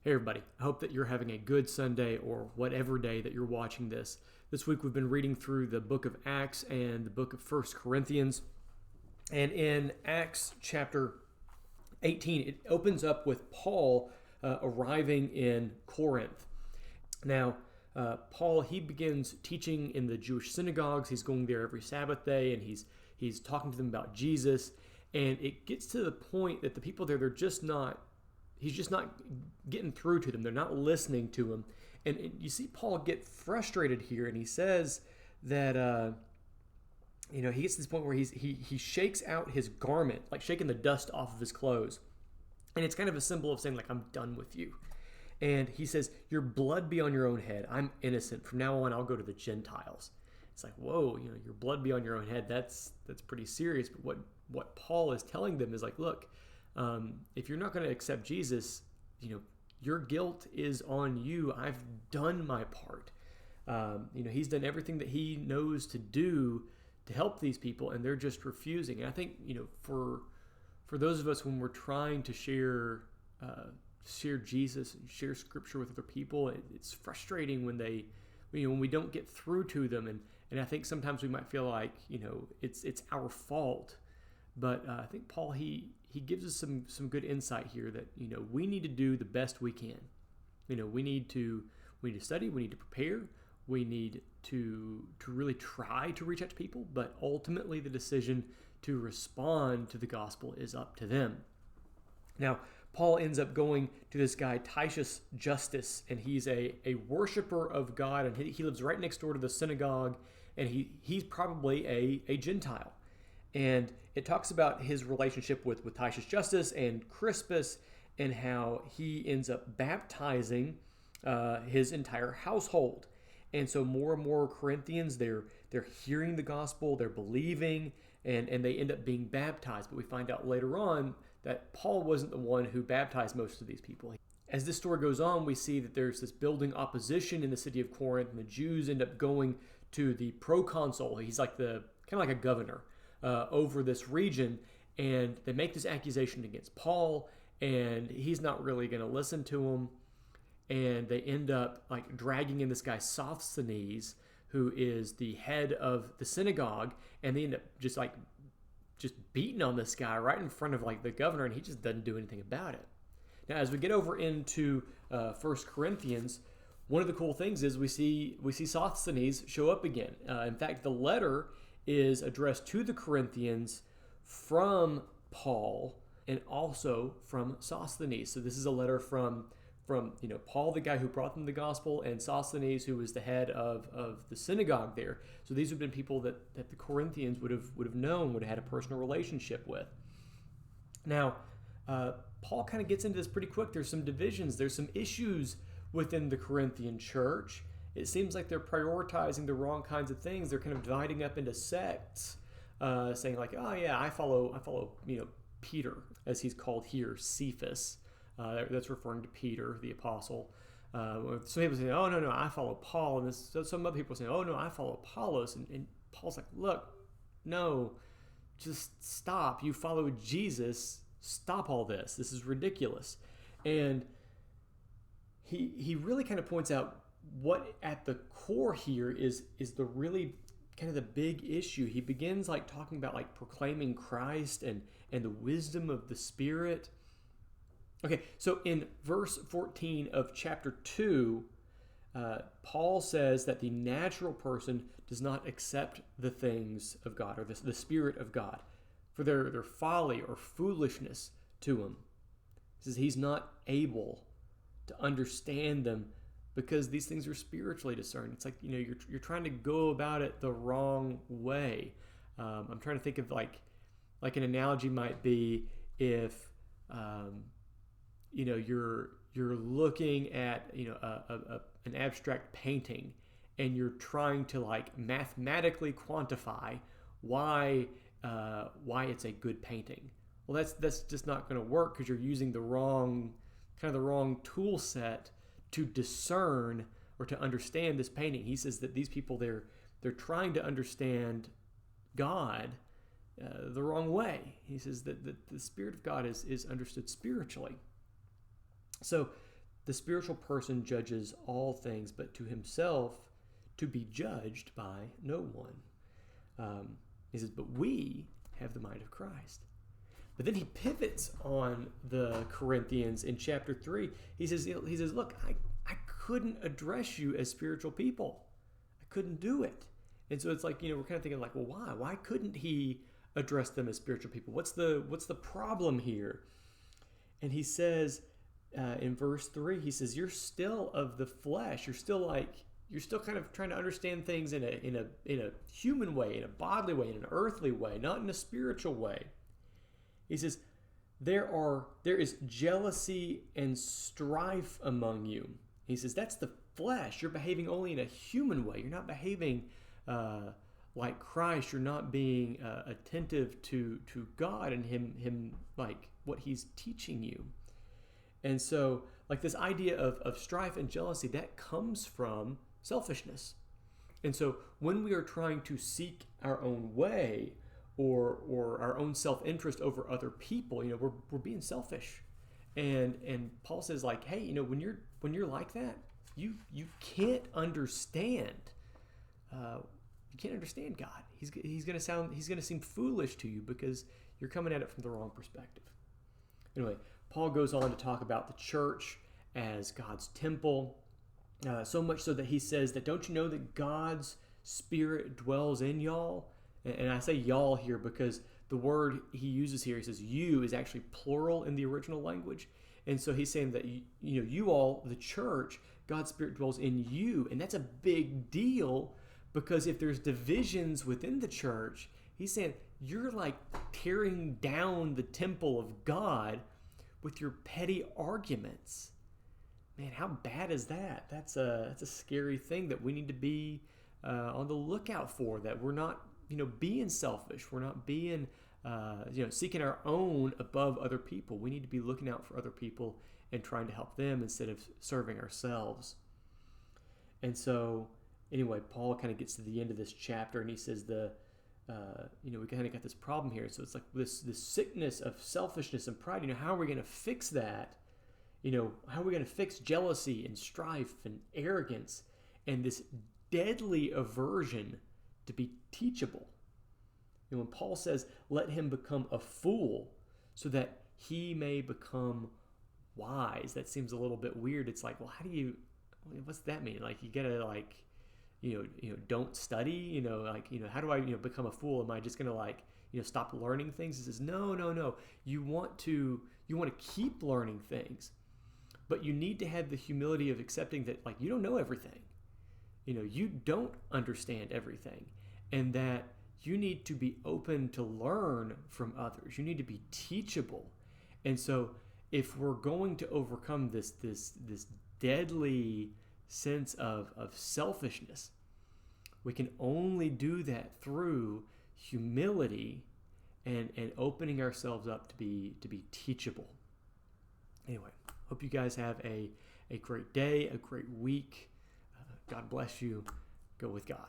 Hey everybody, I hope that you're having a good Sunday or whatever day that you're watching this. This week we've been reading through the book of Acts and the book of 1 Corinthians. And in Acts chapter 18, it opens up with Paul arriving in Corinth. Now, Paul, he begins teaching in the Jewish synagogues. He's going there every Sabbath day and he's talking to them about Jesus. And it gets to the point that the people there, he's just not getting through to them. They're not listening to him. And you see Paul get frustrated here, and he says that, he gets to this point where he shakes out his garment, like shaking the dust off of his clothes. And it's kind of a symbol of saying, like, I'm done with you. And he says, your blood be on your own head. I'm innocent. From now on, I'll go to the Gentiles. It's like, whoa, your blood be on your own head. That's pretty serious. But what Paul is telling them is like, look, if you're not going to accept Jesus, your guilt is on you. I've done my part. He's done everything that he knows to do to help these people, and they're just refusing. And I think, for those of us when we're trying to share Jesus and share Scripture with other people, it's frustrating when when we don't get through to them. And I think sometimes we might feel like, it's our fault. But I think Paul, he gives us some good insight here that, we need to do the best we can. We need to study, we need to prepare, we need to really try to reach out to people, but ultimately the decision to respond to the gospel is up to them. Now, Paul ends up going to this guy, Titius Justus, and he's a worshiper of God, and he lives right next door to the synagogue, and he's probably a Gentile. And it talks about his relationship with Titius Justus and Crispus and how he ends up baptizing his entire household. And so more and more Corinthians, they're hearing the gospel, they're believing, and they end up being baptized. But we find out later on that Paul wasn't the one who baptized most of these people. As this story goes on, we see that there's this building opposition in the city of Corinth, and the Jews end up going to the proconsul. He's like kind of like a governor over this region, and they make this accusation against Paul, and he's not really going to listen to them, and they end up like dragging in this guy Sosthenes, who is the head of the synagogue, and they end up just beating on this guy right in front of like the governor, and he just doesn't do anything about it. Now, as we get over into 1 Corinthians, one of the cool things is we see Sosthenes show up again. In fact, the letter is addressed to the Corinthians from Paul and also from Sosthenes. So this is a letter from Paul, the guy who brought them the gospel, and Sosthenes, who was the head of the synagogue there. So these have been people that the Corinthians would have known, would have had a personal relationship with. Now, Paul kind of gets into this pretty quick. There's some divisions. There's some issues within the Corinthian church. It seems like they're prioritizing the wrong kinds of things. They're kind of dividing up into sects, saying like, oh yeah, I follow Peter, as he's called here, Cephas. That's referring to Peter, the apostle. Some people say, oh no, I follow Paul, and some other people say, oh no, I follow Apollos. And Paul's like, look, no, just stop. You follow Jesus. Stop all this. This is ridiculous. And he really kind of points out what at the core here is the really kind of the big issue. He begins like talking about like proclaiming Christ and the wisdom of the Spirit. Okay, so in verse 14 of chapter 2, Paul says that the natural person does not accept the things of God or the Spirit of God, for their folly or foolishness to him. He says he's not able to understand them because these things are spiritually discerned. It's like, you're trying to go about it the wrong way. I'm trying to think of like an analogy might be if you're looking at an abstract painting and you're trying to like mathematically quantify why it's a good painting. Well, that's just not going to work because you're using the wrong tool set to discern or to understand this painting. He says that these people, they're trying to understand God the wrong way. He says that the Spirit of God is understood spiritually. So the spiritual person judges all things, but to himself to be judged by no one. He says, but we have the mind of Christ. But then he pivots on the Corinthians in chapter 3. He says, look, I couldn't address you as spiritual people. I couldn't do it. And so it's like, we're kind of thinking like, well, why? Why couldn't he address them as spiritual people? What's the problem here? And he says in verse 3, he says, you're still of the flesh. You're still kind of trying to understand things in a human way, in a bodily way, in an earthly way, not in a spiritual way. He says, there is jealousy and strife among you. He says, that's the flesh. You're behaving only in a human way. You're not behaving like Christ. You're not being attentive to God and him like what he's teaching you. And so like this idea of strife and jealousy, that comes from selfishness. And so when we are trying to seek our own way or our own self-interest over other people, we're being selfish. And Paul says like, hey, when you're like that, you can't understand. You can't understand God. He's going to seem foolish to you because you're coming at it from the wrong perspective. Anyway, Paul goes on to talk about the church as God's temple, so much so that he says that, don't you know that God's Spirit dwells in y'all? And I say y'all here because the word he uses here, he says you, is actually plural in the original language. And so he's saying that, you all, the church, God's Spirit dwells in you. And that's a big deal because if there's divisions within the church, he's saying you're like tearing down the temple of God with your petty arguments. Man, how bad is that? That's a scary thing that we need to be on the lookout for, that we're not, being selfish. We're not being, seeking our own above other people. We need to be looking out for other people and trying to help them instead of serving ourselves. And so, anyway, Paul kind of gets to the end of this chapter and he says we kind of got this problem here. So it's like this sickness of selfishness and pride. How are we going to fix that? How are we going to fix jealousy and strife and arrogance and this deadly aversion to be teachable? When Paul says, let him become a fool so that he may become wise, that seems a little bit weird. It's like, well, what's that mean? Like, you gotta don't study, how do I, become a fool? Am I just gonna stop learning things? He says, no. You want to keep learning things, but you need to have the humility of accepting that, you don't know everything. You don't understand everything, and that you need to be open to learn from others. You need to be teachable. And so if we're going to overcome this deadly sense of selfishness, we can only do that through humility and opening ourselves up to be teachable. Anyway, hope you guys have a great day, a great week. God bless you. Go with God.